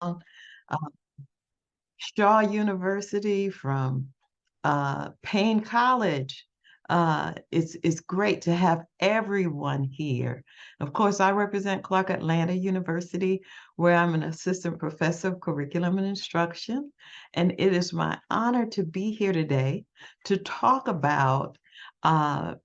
uh, Shaw University, from Payne College. It's great to have everyone here. Of course, I represent Clark Atlanta University, where I'm an assistant professor of curriculum and instruction. And it is my honor to be here today to talk about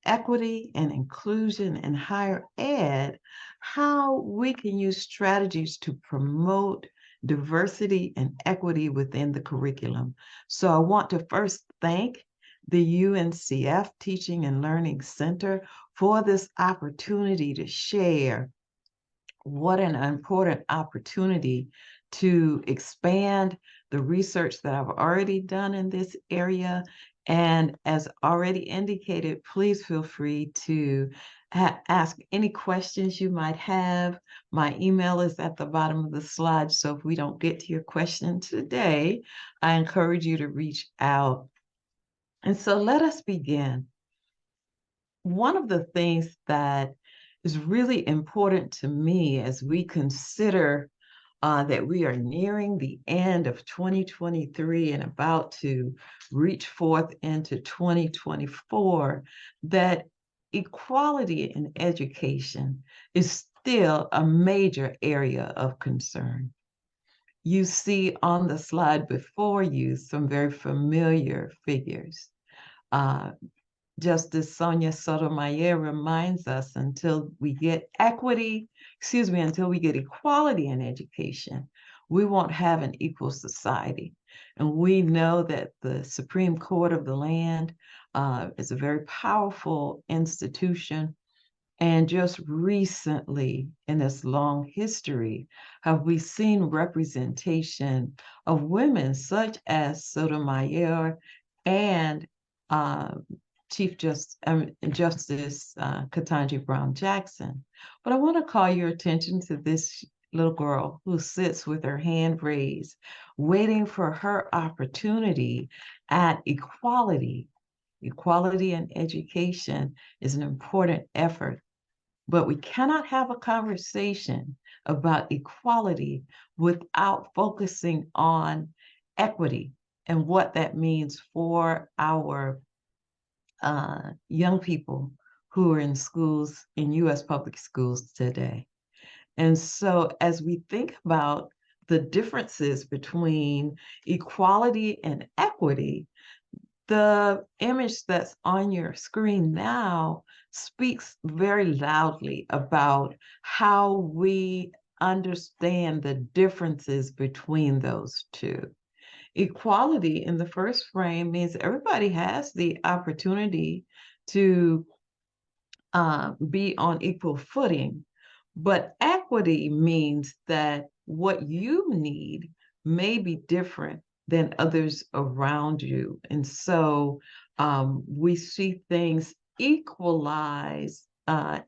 equity and inclusion in higher ed, how we can use strategies to promote diversity and equity within the curriculum. So I want to first thank the UNCF Teaching and Learning Center for this opportunity to share. What an important opportunity to expand the research that I've already done in this area. And as already indicated, please feel free to ask any questions you might have. My email is at the bottom of the slide. So if we don't get to your question today, I encourage you to reach out. And so let us begin. One of the things that is really important to me as we consider that we are nearing the end of 2023 and about to reach forth into 2024, that equality in education is still a major area of concern. You see on the slide before you some very familiar figures. Uh, Justice Sonia Sotomayor reminds us, until we get until we get equality in education, we won't have an equal society. And we know that the Supreme Court of the land is a very powerful institution. And just recently, in this long history, have we seen representation of women such as Sotomayor and uh, Justice Ketanji Brown Jackson. But I want to call your attention to this little girl who sits with her hand raised, waiting for her opportunity at equality. Equality in education is an important effort, but we cannot have a conversation about equality without focusing on equity and what that means for our young people who are in schools, in US public schools today. And so as we think about the differences between equality and equity, the image that's on your screen now speaks very loudly about how we understand the differences between those two. Equality in the first frame means everybody has the opportunity to be on equal footing, but equity means that what you need may be different than others around you. And so we see things equalize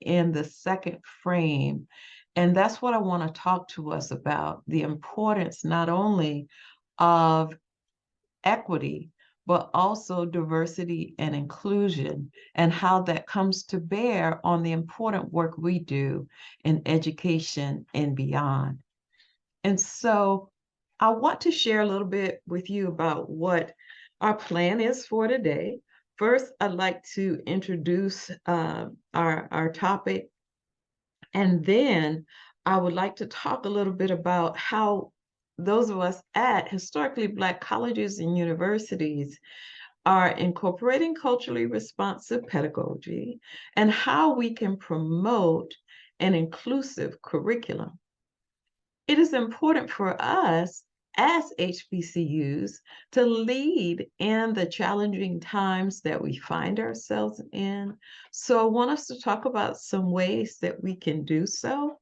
in the second frame. And that's what I want to talk to us about, the importance not only of equity, but also diversity and inclusion, and how that comes to bear on the important work we do in education and beyond. And so I want to share a little bit with you about what our plan is for today. First, I'd like to introduce our topic, and then I would like to talk a little bit about how those of us at historically Black colleges and universities are incorporating culturally responsive pedagogy and how we can promote an inclusive curriculum. It is important for us as HBCUs to lead in the challenging times that we find ourselves in. So I want us to talk about some ways that we can do so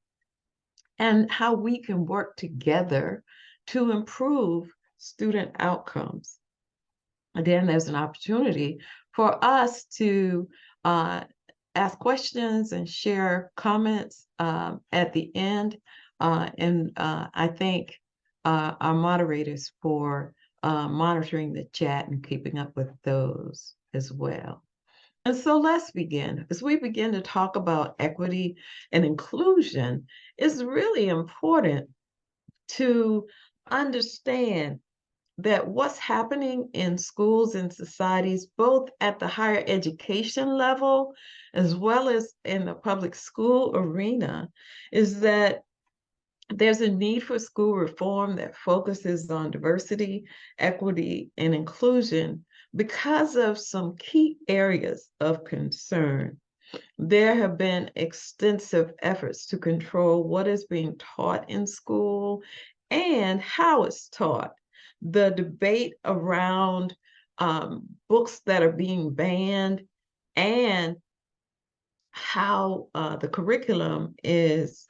and how we can work together to improve student outcomes. Again, there's an opportunity for us to ask questions and share comments at the end. I thank our moderators for monitoring the chat and keeping up with those as well. And so let's begin. As we begin to talk about equity and inclusion, it's really important to understand that what's happening in schools and societies, both at the higher education level as well as in the public school arena, is that there's a need for school reform that focuses on diversity, equity, and inclusion because of some key areas of concern. There have been extensive efforts to control what is being taught in school and how it's taught. The debate around books that are being banned and how the curriculum is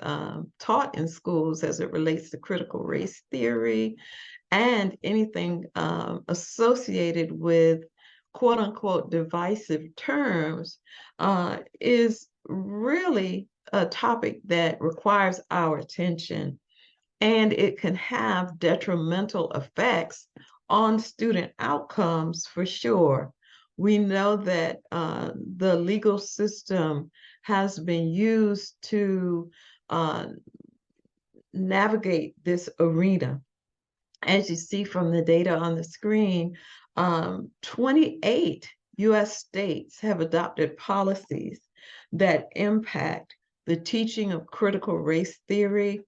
taught in schools as it relates to critical race theory and anything associated with quote unquote divisive terms is really a topic that requires our attention, and it can have detrimental effects on student outcomes for sure. We know that the legal system has been used to uh, navigate this arena. As you see from the data on the screen, 28 US states have adopted policies that impact the teaching of critical race theory,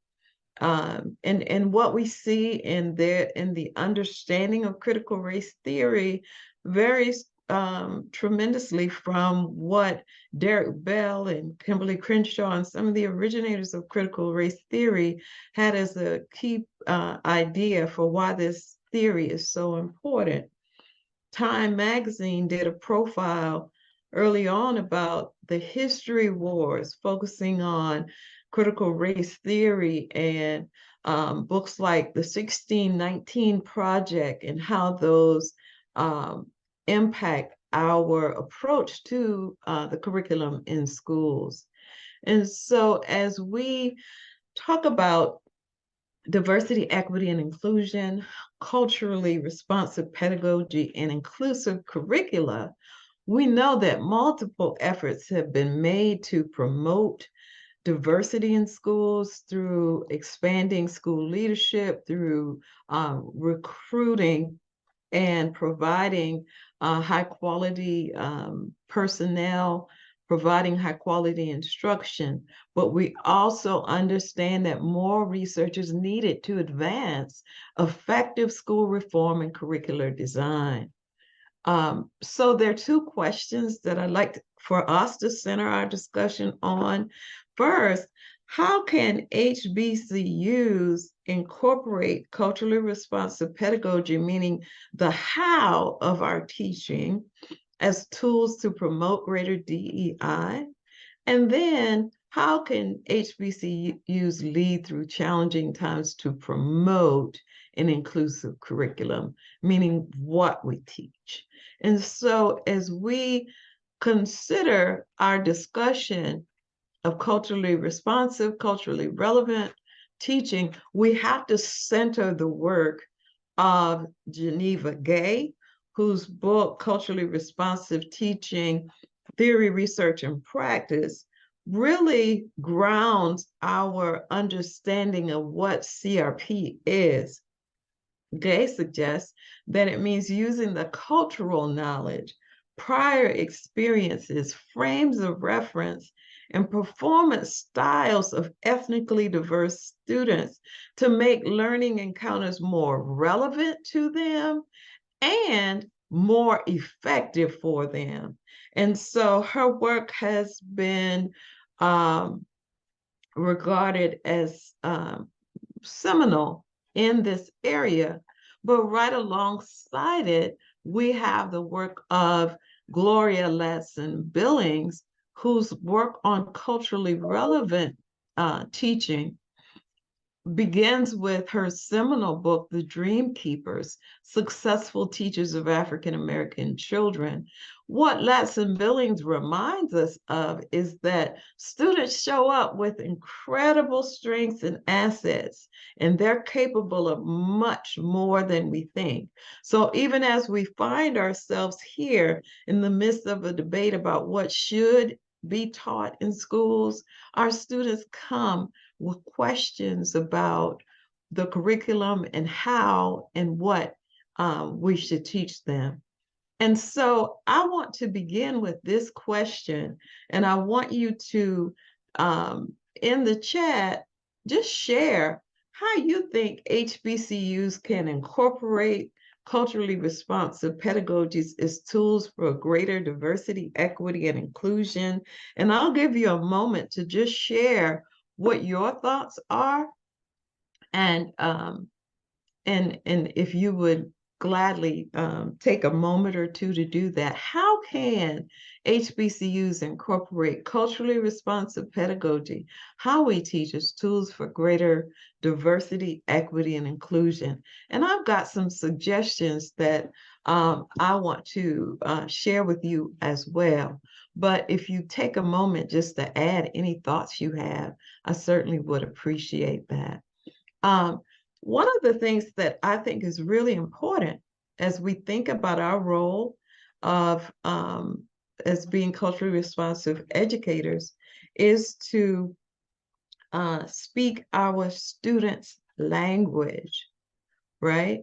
and what we see in the understanding of critical race theory varies tremendously from what Derek Bell and Kimberly Crenshaw and some of the originators of critical race theory had as a key idea for why this theory is so important. Time magazine did a profile early on about the history wars, focusing on critical race theory and books like the 1619 Project and how those um, impact our approach to the curriculum in schools. And so as we talk about diversity, equity, and inclusion, culturally responsive pedagogy, and inclusive curricula, we know that multiple efforts have been made to promote diversity in schools through expanding school leadership, through recruiting and providing high quality personnel, providing high quality instruction. But we also understand that more research is needed to advance effective school reform and curricular design. So there are two questions that I'd like for us to center our discussion on. First, how can HBCUs incorporate culturally responsive pedagogy, meaning the how of our teaching, as tools to promote greater DEI? And then how can HBCUs lead through challenging times to promote an inclusive curriculum, meaning what we teach? And so as we consider our discussion of culturally responsive, culturally relevant teaching, we have to center the work of Geneva Gay, whose book, Culturally Responsive Teaching, Theory, Research, and Practice, really grounds our understanding of what CRP is. Gay suggests that it means using the cultural knowledge, prior experiences, frames of reference, and performance styles of ethnically diverse students to make learning encounters more relevant to them and more effective for them. And so her work has been regarded as seminal in this area. But right alongside it, we have the work of Gloria Ladson Billings, whose work on culturally relevant teaching begins with her seminal book, The Dream Keepers, Successful Teachers of African American Children. What Ladson Billings reminds us of is that students show up with incredible strengths and assets, and they're capable of much more than we think. So even as we find ourselves here in the midst of a debate about what should be taught in schools, our students come with questions about the curriculum and how and what we should teach them. And so I want to begin with this question, and I want you to, in the chat, just share how you think HBCUs can incorporate culturally responsive pedagogies as tools for greater diversity, equity, and inclusion. And I'll give you a moment to just share what your thoughts are, and if you would gladly take a moment or two to do that. How can HBCUs incorporate culturally responsive pedagogy, how we teach as tools for greater diversity, equity, and inclusion? And I've got some suggestions that I want to share with you as well. But if you take a moment just to add any thoughts you have, I certainly would appreciate that. Um, One of the things that I think is really important as we think about our role of as being culturally responsive educators is to speak our students' language, right?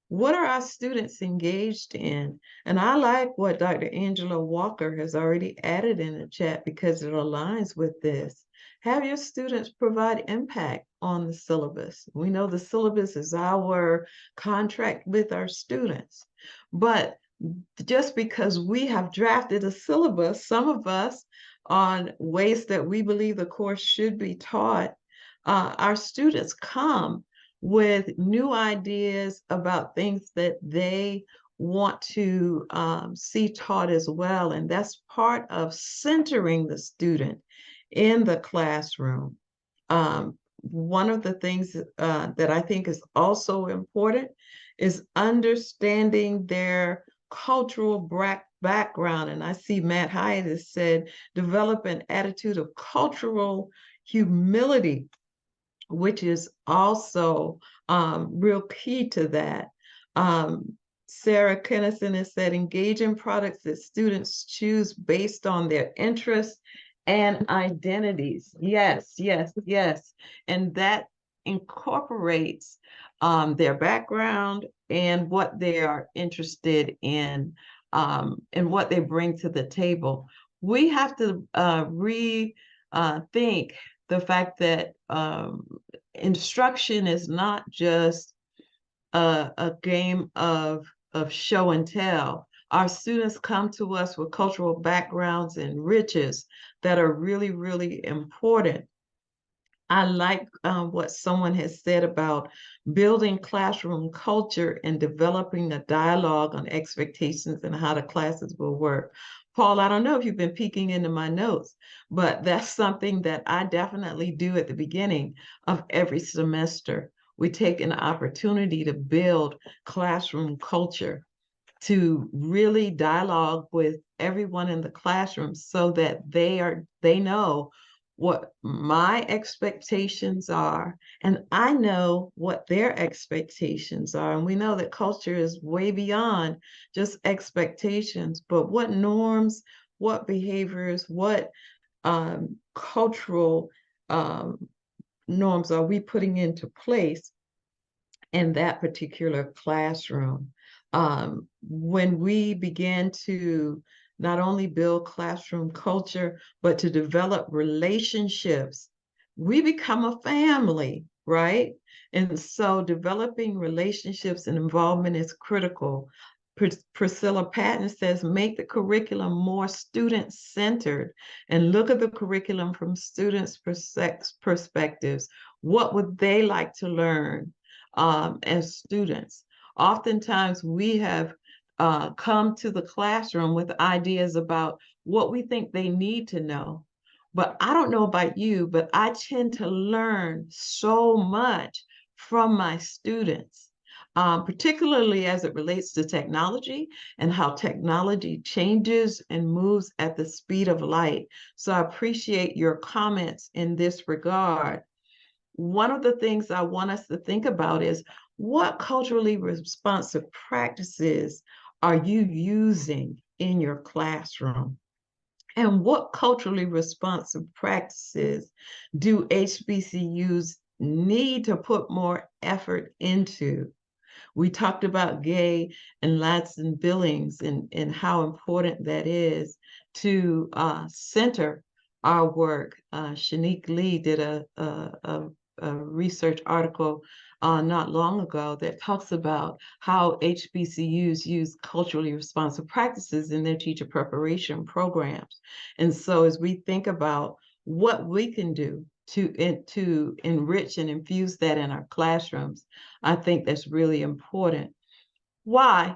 What are our students engaged in? And I like what Dr. Angela Walker has already added in the chat because it aligns with this. Have your students provide impact on the syllabus. We know the syllabus is our contract with our students, but just because we have drafted a syllabus, some of us, on ways that we believe the course should be taught, our students come with new ideas about things that they want to see taught as well. And that's part of centering the student in the classroom. One of the things that I think is also important is understanding their cultural background. And I see Matt Hyatt has said, develop an attitude of cultural humility, which is also real key to that. Sarah Kennison has said, engage in products that students choose based on their interests and identities. Yes, yes, yes. And that incorporates their background and what they are interested in, and what they bring to the table. We have to rethink the fact that instruction is not just a game of show and tell. Our students come to us with cultural backgrounds and riches that are really, really important. I like what someone has said about building classroom culture and developing a dialogue on expectations and how the classes will work. Paul, I don't know if you've been peeking into my notes, but that's something that I definitely do at the beginning of every semester. We take an opportunity to build classroom culture, to really dialogue with everyone in the classroom so that they know what my expectations are, and I know what their expectations are. And we know that culture is way beyond just expectations, but what norms, what behaviors, what cultural norms are we putting into place in that particular classroom? When we begin to not only build classroom culture, but to develop relationships, we become a family, right? And so developing relationships and involvement is critical. Priscilla Patton says, make the curriculum more student-centered and look at the curriculum from students' perspectives. What would they like to learn as students? Oftentimes we have come to the classroom with ideas about what we think they need to know. But I don't know about you, but I tend to learn so much from my students, particularly as it relates to technology and how technology changes and moves at the speed of light. So I appreciate your comments in this regard. One of the things I want us to think about is, what culturally responsive practices are you using in your classroom? And what culturally responsive practices do HBCUs need to put more effort into. We talked about Gay and Ladson Billings and how important that is to center our work. Shanique Lee did a research article not long ago that talks about how HBCUs use culturally responsive practices in their teacher preparation programs. And so as we think about what we can do to enrich and infuse that in our classrooms, I think that's really important. Why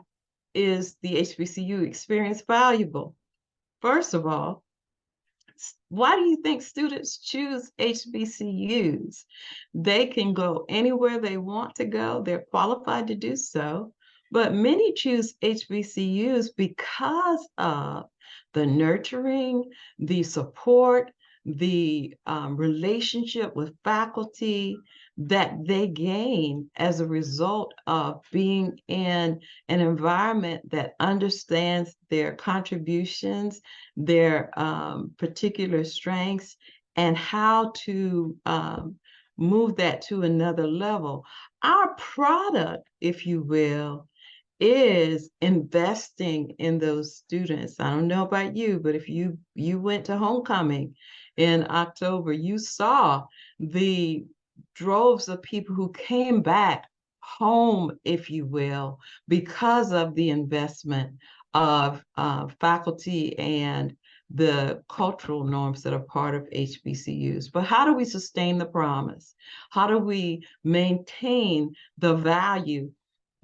is the HBCU experience valuable? First of all, why do you think students choose HBCUs? They can go anywhere they want to go, they're qualified to do so, but many choose HBCUs because of the nurturing, the support, the relationship with faculty that they gain as a result of being in an environment that understands their contributions, their particular strengths, and how to move that to another level. Our product, if you will, is investing in those students. I don't know about you, but if you went to homecoming in October, you saw the droves of people who came back home, if you will, because of the investment of faculty and the cultural norms that are part of HBCUs. But how do we sustain the promise? How do we maintain the value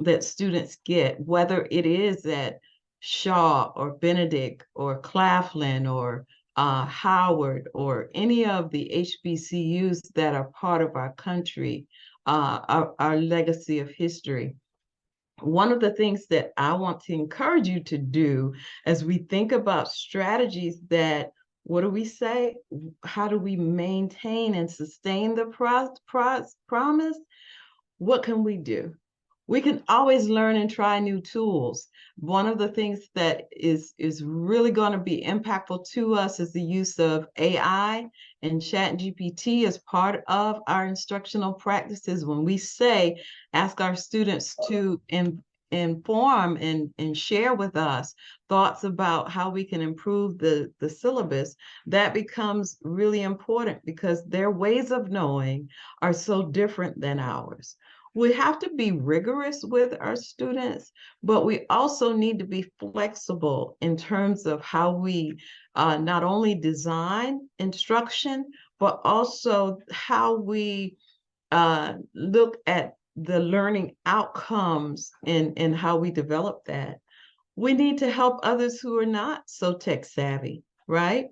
that students get, whether it is at Shaw or Benedict or Claflin or Howard or any of the HBCUs that are part of our country, our legacy of history? One of the things that I want to encourage you to do as we think about strategies that, what do we say? How do we maintain and sustain the promise? What can we do? We can always learn and try new tools. One of the things that is really going to be impactful to us is the use of AI and ChatGPT as part of our instructional practices. When we say, ask our students to inform and share with us thoughts about how we can improve the syllabus, that becomes really important because their ways of knowing are so different than ours. We have to be rigorous with our students, but we also need to be flexible in terms of how we not only design instruction, but also how we look at the learning outcomes and how we develop that. We need to help others who are not so tech savvy, right?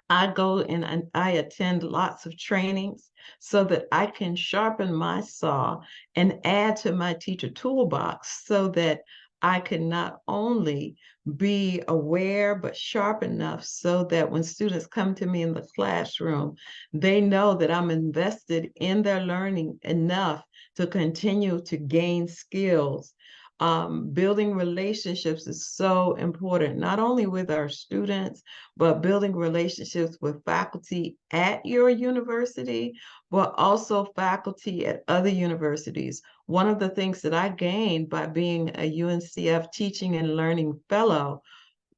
I go and I attend lots of trainings so that I can sharpen my saw and add to my teacher toolbox so that I can not only be aware, but sharp enough so that when students come to me in the classroom, they know that I'm invested in their learning enough to continue to gain skills. Building relationships is so important, not only with our students, but building relationships with faculty at your university, but also faculty at other universities. One of the things that I gained by being a UNCF Teaching and Learning Fellow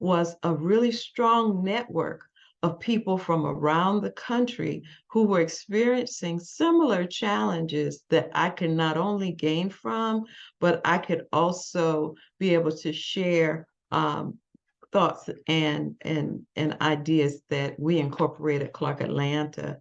was a really strong network of people from around the country who were experiencing similar challenges that I could not only gain from, but I could also be able to share thoughts and ideas that we incorporate at Clark Atlanta.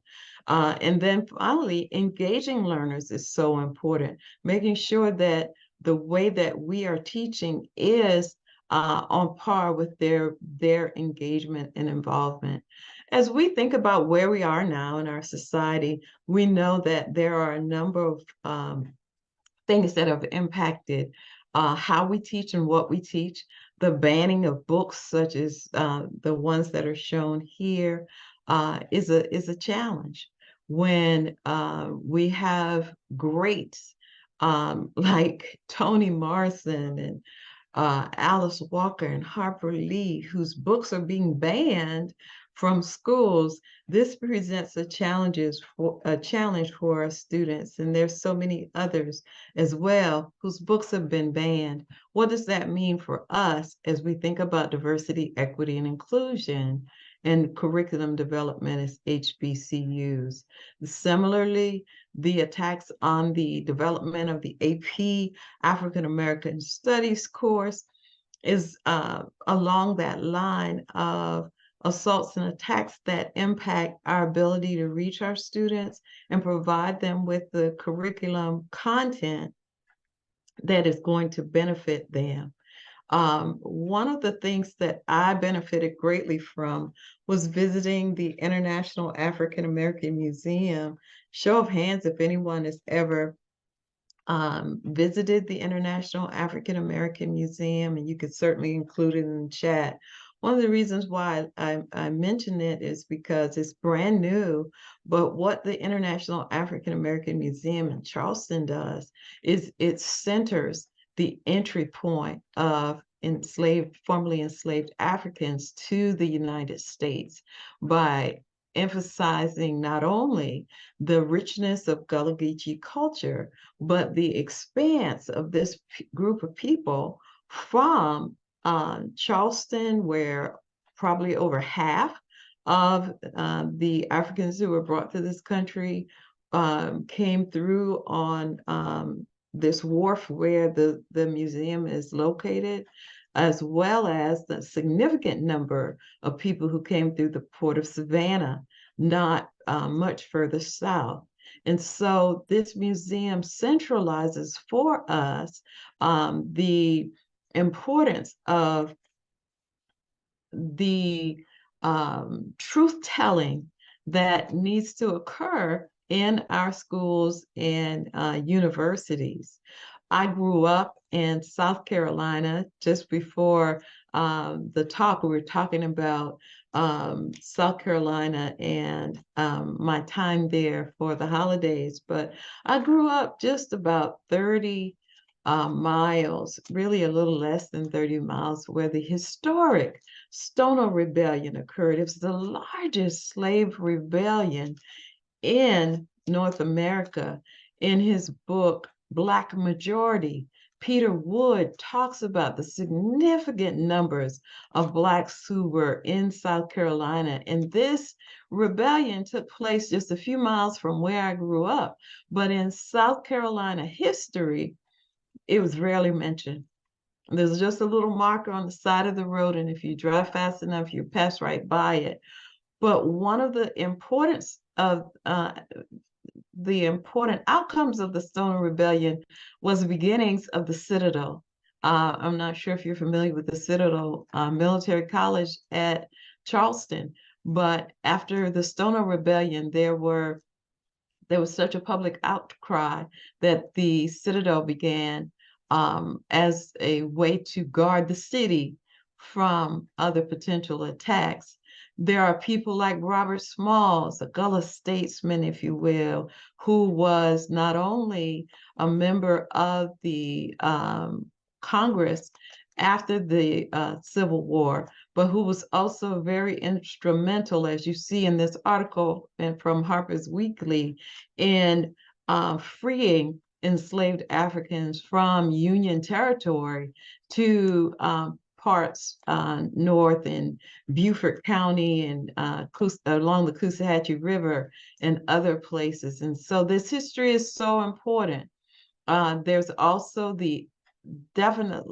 And then finally, engaging learners is so important, making sure that the way that we are teaching is on par with their engagement and involvement. As we think about where we are now in our society, we know that there are a number of things that have impacted how we teach and what we teach. The banning of books, such as the ones that are shown here, is a challenge. When we have greats like Toni Morrison and Alice Walker and Harper Lee, whose books are being banned from schools, this presents a challenge for our students, and there's so many others as well whose books have been banned. What does that mean for us as we think about diversity, equity, and inclusion and curriculum development as HBCUs? Similarly, the attacks on the development of the AP African American Studies course is along that line of assaults and attacks that impact our ability to reach our students and provide them with the curriculum content that is going to benefit them. One of the things that I benefited greatly from was visiting the International African American Museum. Show of hands if anyone has ever visited the International African American Museum, and you could certainly include it in the chat. One of the reasons why I mention it is because it's brand new, but what the International African American Museum in Charleston does is it centers the entry point of formerly enslaved Africans to the United States by emphasizing not only the richness of Gullah Geechee culture, but the expanse of this group of people from Charleston, where probably over half of the Africans who were brought to this country came through on this wharf where the museum is located, as well as the significant number of people who came through the port of Savannah, not much further south. And so this museum centralizes for us the importance of the truth telling that needs to occur in our schools and universities. I grew up in South Carolina just before the talk. We were talking about South Carolina and my time there for the holidays. But I grew up just about 30 miles, really a little less than 30 miles, where the historic Stono Rebellion occurred. It was the largest slave rebellion in North America. In his book, Black Majority, Peter Wood talks about the significant numbers of Blacks who were in South Carolina. And this rebellion took place just a few miles from where I grew up. But in South Carolina history, it was rarely mentioned. There's just a little marker on the side of the road, and if you drive fast enough, you pass right by it. But one of the importance of the important outcomes of the Stoner Rebellion was the beginnings of the Citadel. I'm not sure if you're familiar with the Citadel Military College at Charleston, but after the Stoner Rebellion, there was such a public outcry that the Citadel began as a way to guard the city from other potential attacks. There are people like Robert Smalls, a Gullah statesman, if you will, who was not only a member of the Congress after the Civil War, but who was also very instrumental, as you see in this article and from Harper's Weekly, in freeing enslaved Africans from Union territory to parts north in Beaufort County and along the Coosawhatchee River and other places. And so this history is so important. There's also the definite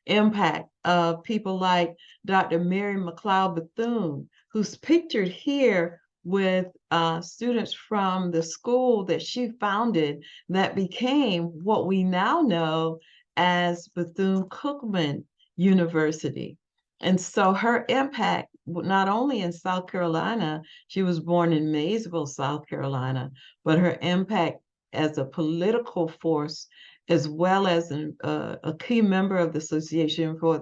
impact of people like Dr. Mary McLeod Bethune, who's pictured here with students from the school that she founded that became what we now know as Bethune-Cookman University. And so her impact, not only in South Carolina, she was born in Maysville, South Carolina, but her impact as a political force, as well as a key member of the Association for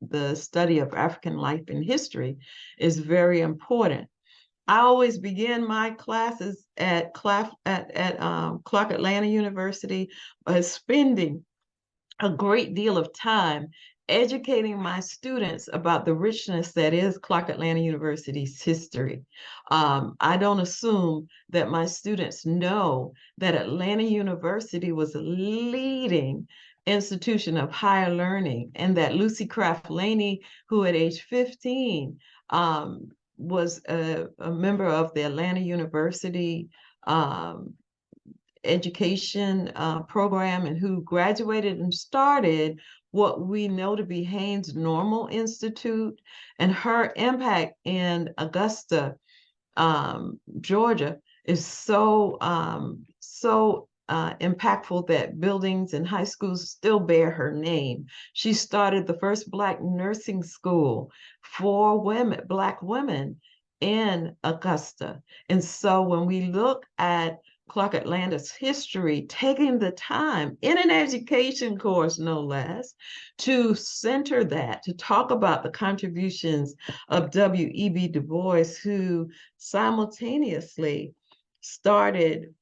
the Study of African Life and History, is very important. I always begin my classes at Clark Atlanta University by spending a great deal of time educating my students about the richness that is Clark Atlanta University's history. I don't assume that my students know that Atlanta University was a leading institution of higher learning, and that Lucy Craft Laney, who at age 15 was a member of the Atlanta University um, education program, and who graduated and started what we know to be Haynes Normal Institute, and her impact in Augusta, Georgia, is so impactful that buildings and high schools still bear her name. She started the first Black nursing school for women, Black women in Augusta. And so when we look at Clark Atlanta's history, taking the time in an education course, no less, to center that, to talk about the contributions of W.E.B. Du Bois, who simultaneously started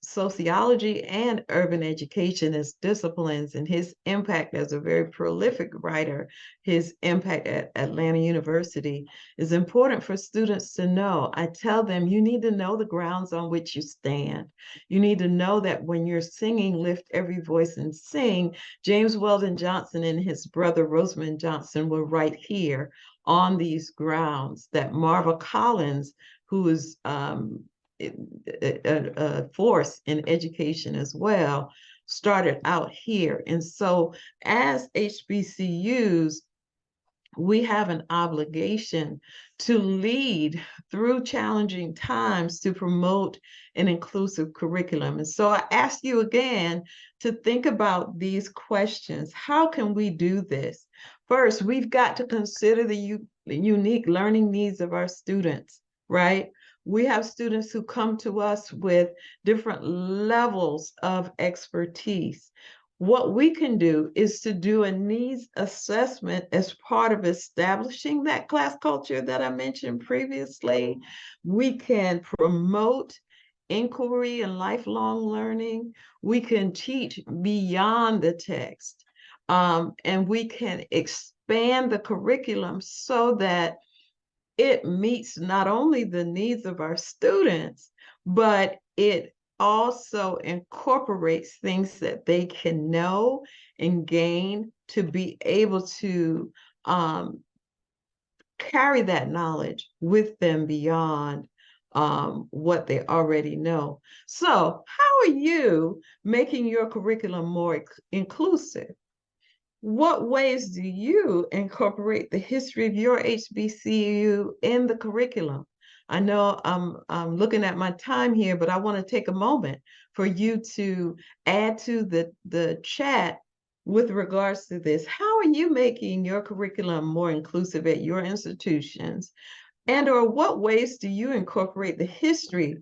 sociology and urban education as disciplines, and his impact as a very prolific writer, his impact at Atlanta University, is important for students to know. I tell them, you need to know the grounds on which you stand. You need to know that when you're singing, lift every voice and sing. James Weldon Johnson and his brother Rosamond Johnson were right here on these grounds, that Marva Collins, who is a force in education as well, started out here. And so as HBCUs, we have an obligation to lead through challenging times to promote an inclusive curriculum. And so I ask you again to think about these questions. How can we do this? First, we've got to consider the unique learning needs of our students, right? We have students who come to us with different levels of expertise. What we can do is to do a needs assessment as part of establishing that class culture that I mentioned previously. We can promote inquiry and lifelong learning. We can teach beyond the text, and we can expand the curriculum so that it meets not only the needs of our students, but it also incorporates things that they can know and gain to be able to carry that knowledge with them beyond what they already know. So, how are you making your curriculum more inclusive? What ways do you incorporate the history of your HBCU in the curriculum? I know I'm looking at my time here, but I want to take a moment for you to add to the chat with regards to this. How are you making your curriculum more inclusive at your institutions? And or what ways do you incorporate the history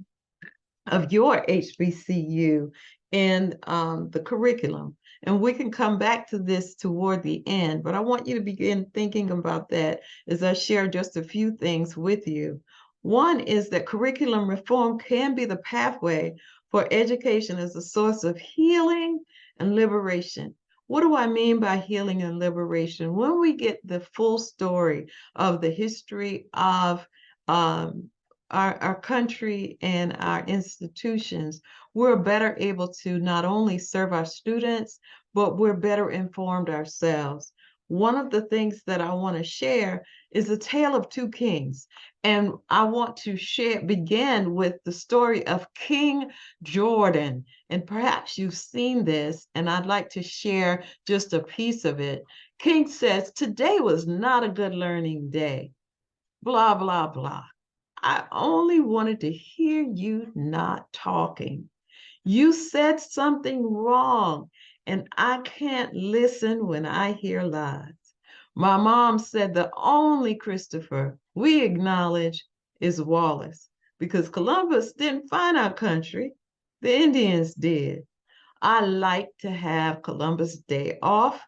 of your HBCU in the curriculum? And we can come back to this toward the end, but I want you to begin thinking about that as I share just a few things with you. One is that curriculum reform can be the pathway for education as a source of healing and liberation. What do I mean by healing and liberation? When we get the full story of the history of our country and our institutions, we're better able to not only serve our students, but we're better informed ourselves. One of the things that I want to share is the tale of two kings. And I want to begin with the story of King Jordan. And perhaps you've seen this, and I'd like to share just a piece of it. King says, "Today was not a good learning day. Blah, blah, blah. I only wanted to hear you not talking. You said something wrong, and I can't listen when I hear lies. My mom said the only Christopher we acknowledge is Wallace, because Columbus didn't find our country, the Indians did. I like to have Columbus Day off,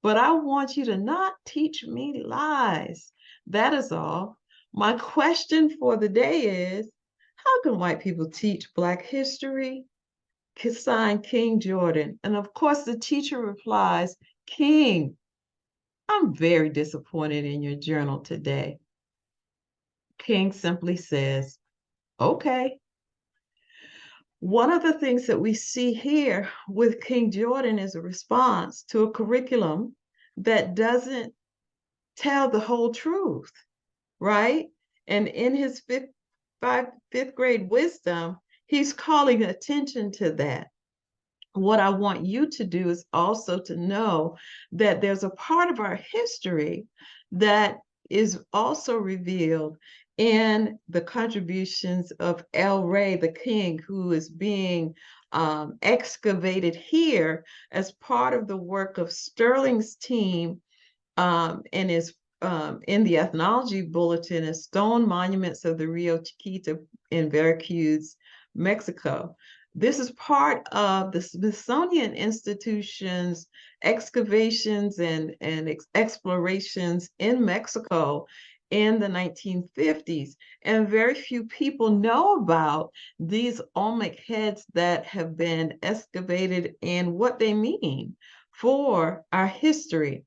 but I want you to not teach me lies. That is all. My question for the day is, how can white people teach Black history?" Signed, King Jordan. And of course, the teacher replies, "King, I'm very disappointed in your journal today. King simply says, okay. One of the things that we see here with King Jordan is a response to a curriculum that doesn't tell the whole truth, right? And in his fifth grade wisdom, he's calling attention to that. What I want you to do is also to know that there's a part of our history that is also revealed in the contributions of El Rey, the king, who is being excavated here as part of the work of Sterling's team, and is in the ethnology bulletin as stone monuments of the Rio Chiquita in Veracruz, Mexico. This is part of the Smithsonian Institution's excavations and explorations in Mexico in the 1950s. And very few people know about these Olmec heads that have been excavated and what they mean for our history.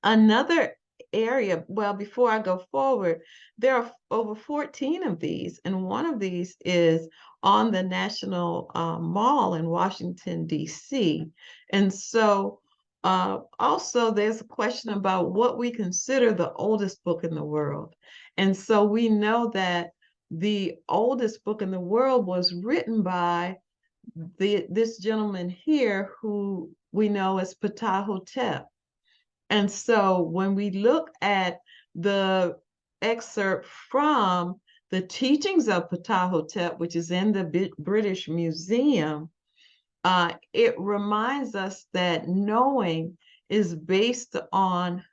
Another area, well, before I go forward, there are over 14 of these, and one of these is on the National Mall in Washington, D.C. And so also there's a question about what we consider the oldest book in the world. And so we know that the oldest book in the world was written by this gentleman here who we know as Ptahhotep. And so when we look at the excerpt from the teachings of Ptahhotep, which is in the British Museum, it reminds us that knowing is based on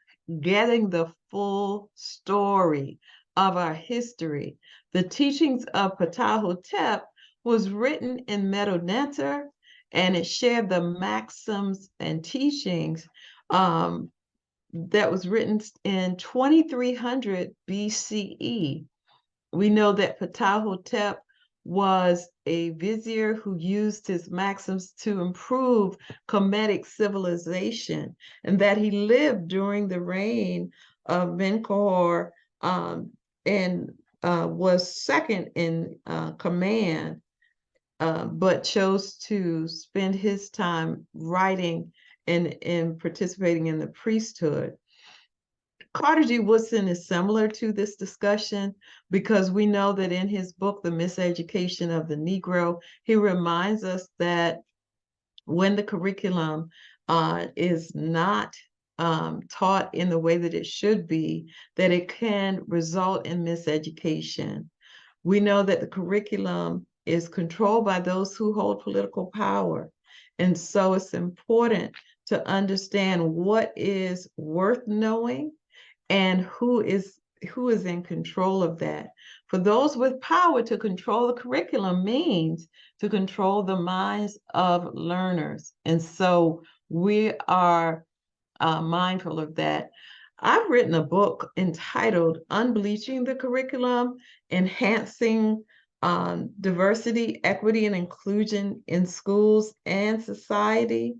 getting the full story of our history. The teachings of Ptahhotep was written in Medu Neter, and it shared the maxims and teachings that was written in 2300 BCE. We know that Ptahhotep was a vizier who used his maxims to improve Kemetic civilization, and that he lived during the reign of Menkaure, and was second in command, but chose to spend his time writing and participating in the priesthood. Carter G. Woodson is similar to this discussion because we know that in his book, The Miseducation of the Negro, he reminds us that when the curriculum is not taught in the way that it should be, that it can result in miseducation. We know that the curriculum is controlled by those who hold political power. And so it's important to understand what is worth knowing and who is in control of that. For those with power, to control the curriculum means to control the minds of learners. And so we are mindful of that. I've written a book entitled Unbleaching the Curriculum, Enhancing Diversity, Equity, and Inclusion in Schools and Society,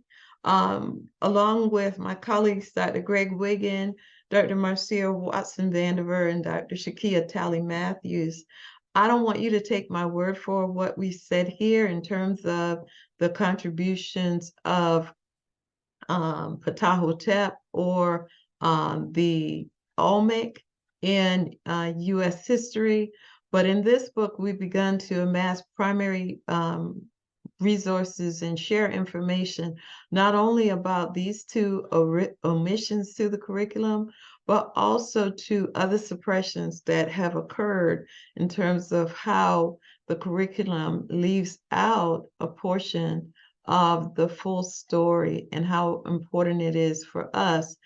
along with my colleagues, Dr. Greg Wiggin, Dr. Marcia Watson Vandiver, and Dr. Shakia Talley Matthews. I don't want you to take my word for what we said here in terms of the contributions of Ptahhotep or the Olmec in U.S. history. But in this book, we've begun to amass primary resources and share information, not only about these two omissions to the curriculum, but also to other suppressions that have occurred in terms of how the curriculum leaves out a portion of the full story and how important it is for us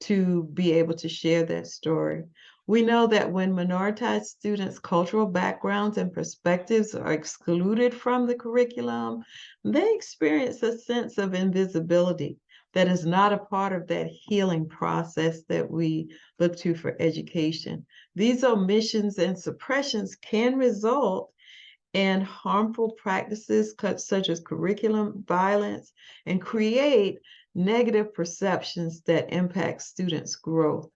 to be able to share that story. We know that when minoritized students' cultural backgrounds and perspectives are excluded from the curriculum, they experience a sense of invisibility that is not a part of that healing process that we look to for education. These omissions and suppressions can result and harmful practices such as curriculum violence and create negative perceptions that impact students' growth.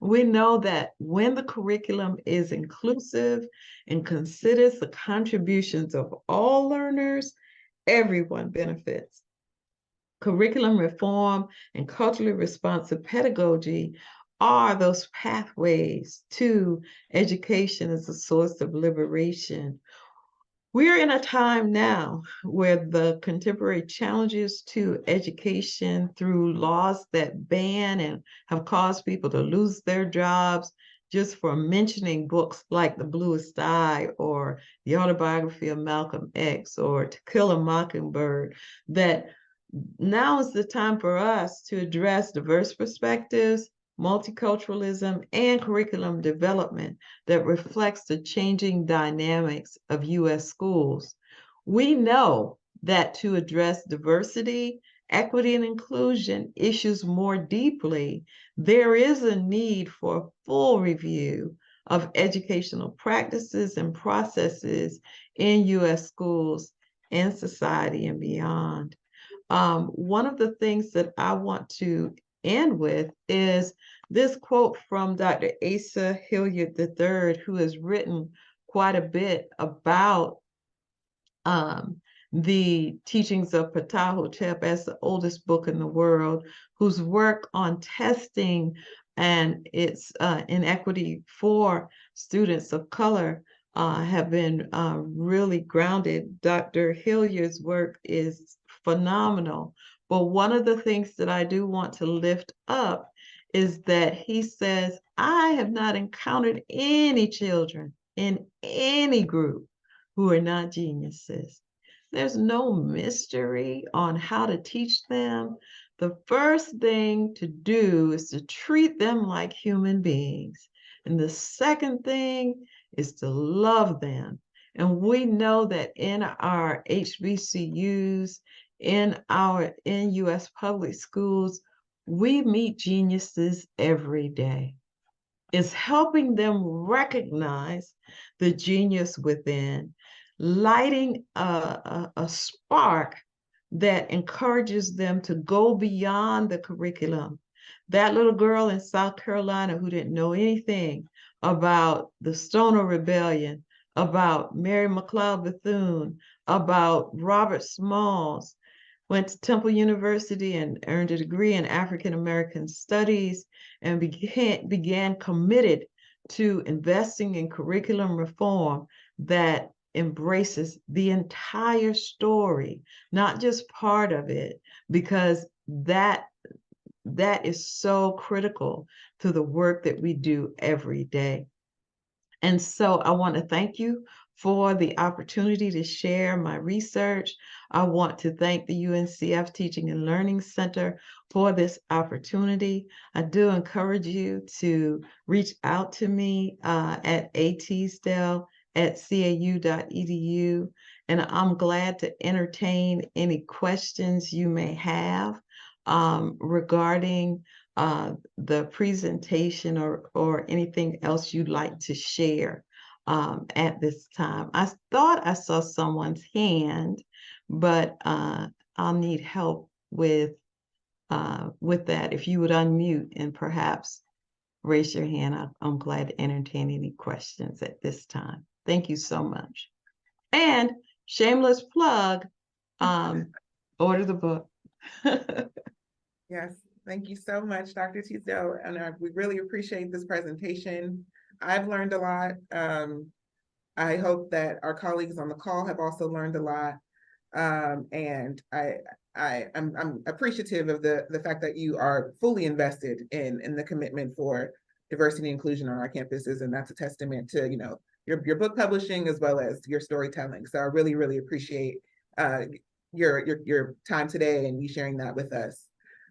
We know that when the curriculum is inclusive and considers the contributions of all learners, everyone benefits. Curriculum reform and culturally responsive pedagogy are those pathways to education as a source of liberation. We're in a time now where the contemporary challenges to education through laws that ban and have caused people to lose their jobs just for mentioning books like The Bluest Eye or the autobiography of Malcolm X or To Kill a Mockingbird, that now is the time for us to address diverse perspectives, multiculturalism, and curriculum development that reflects the changing dynamics of U.S. schools. We know that to address diversity, equity, and inclusion issues more deeply, there is a need for a full review of educational practices and processes in U.S. schools and society and beyond. One of the things that I want to end with is this quote from Dr. Asa Hilliard III, who has written quite a bit about the teachings of Ptahhotep as the oldest book in the world, whose work on testing and its inequity for students of color have been really grounded. Dr. Hilliard's work is phenomenal. But one of the things that I do want to lift up is that he says, I have not encountered any children in any group who are not geniuses. There's no mystery on how to teach them. The first thing to do is to treat them like human beings. And the second thing is to love them. And we know that in our HBCUs, in U.S. public schools, we meet geniuses every day. It's helping them recognize the genius within, lighting a spark that encourages them to go beyond the curriculum. That little girl in South Carolina who didn't know anything about the Stoner Rebellion, about Mary McLeod Bethune, about Robert Smalls, went to Temple University and earned a degree in African American Studies and began committed to investing in curriculum reform that embraces the entire story, not just part of it, because that is so critical to the work that we do every day. And so I want to thank you for the opportunity to share my research. I want to thank the UNCF Teaching and Learning Center for this opportunity. I do encourage you to reach out to me at ateasdell@cau.edu, and I'm glad to entertain any questions you may have regarding the presentation or anything else you'd like to share at this time. I thought I saw someone's hand, but I'll need help with that. If you would unmute and perhaps raise your hand, I'm glad to entertain any questions at this time. Thank you so much. And shameless plug, order the book. Yes, thank you so much, Dr. Teasdell, and we really appreciate this presentation. I've learned a lot. I hope that our colleagues on the call have also learned a lot. And I'm appreciative of the fact that you are fully invested in the commitment for diversity and inclusion on our campuses, and that's a testament to your book publishing as well as your storytelling. So I really, really appreciate your time today and you sharing that with us.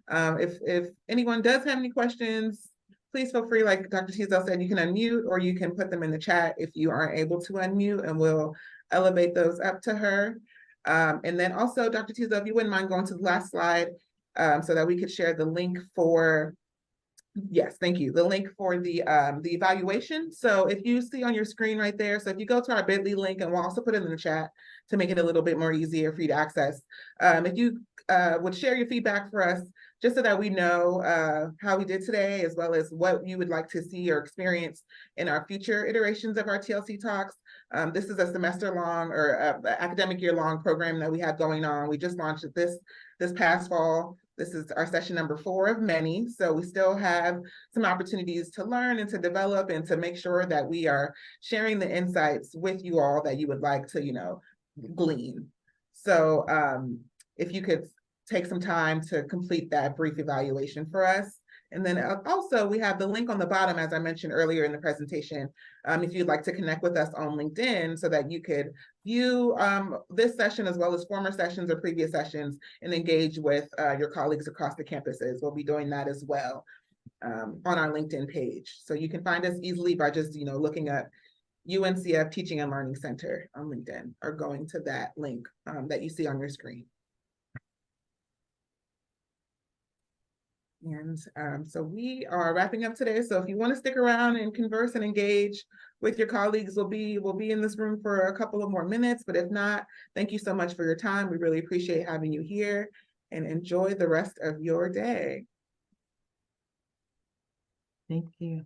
If anyone does have any questions, please feel free, like Dr. Teasdell said, you can unmute or you can put them in the chat if you aren't able to unmute, and we'll elevate those up to her. And then also, Dr. Teasdell, if you wouldn't mind going to the last slide so that we could share the link for Yes, thank you. The link for the evaluation. So if you see on your screen right there, so if you go to our bit.ly link, and we'll also put it in the chat to make it a little bit more easier for you to access. If you would share your feedback for us, just so that we know how we did today, as well as what you would like to see or experience in our future iterations of our TLC Talks. This is a semester long or academic year long program that we have going on. We just launched it this past fall. This is our session number 4 of many. So we still have some opportunities to learn and to develop and to make sure that we are sharing the insights with you all that you would like to, glean. So if you could take some time to complete that brief evaluation for us. And then also we have the link on the bottom, as I mentioned earlier in the presentation, if you'd like to connect with us on LinkedIn so that you could view this session as well as former sessions or previous sessions and engage with your colleagues across the campuses. We'll be doing that as well on our LinkedIn page. So you can find us easily by just looking at UNCF Teaching and Learning Center on LinkedIn or going to that link that you see on your screen. And so we are wrapping up today. So if you want to stick around and converse and engage with your colleagues, we'll be in this room for a couple of more minutes. But if not, thank you so much for your time. We really appreciate having you here, and enjoy the rest of your day. Thank you.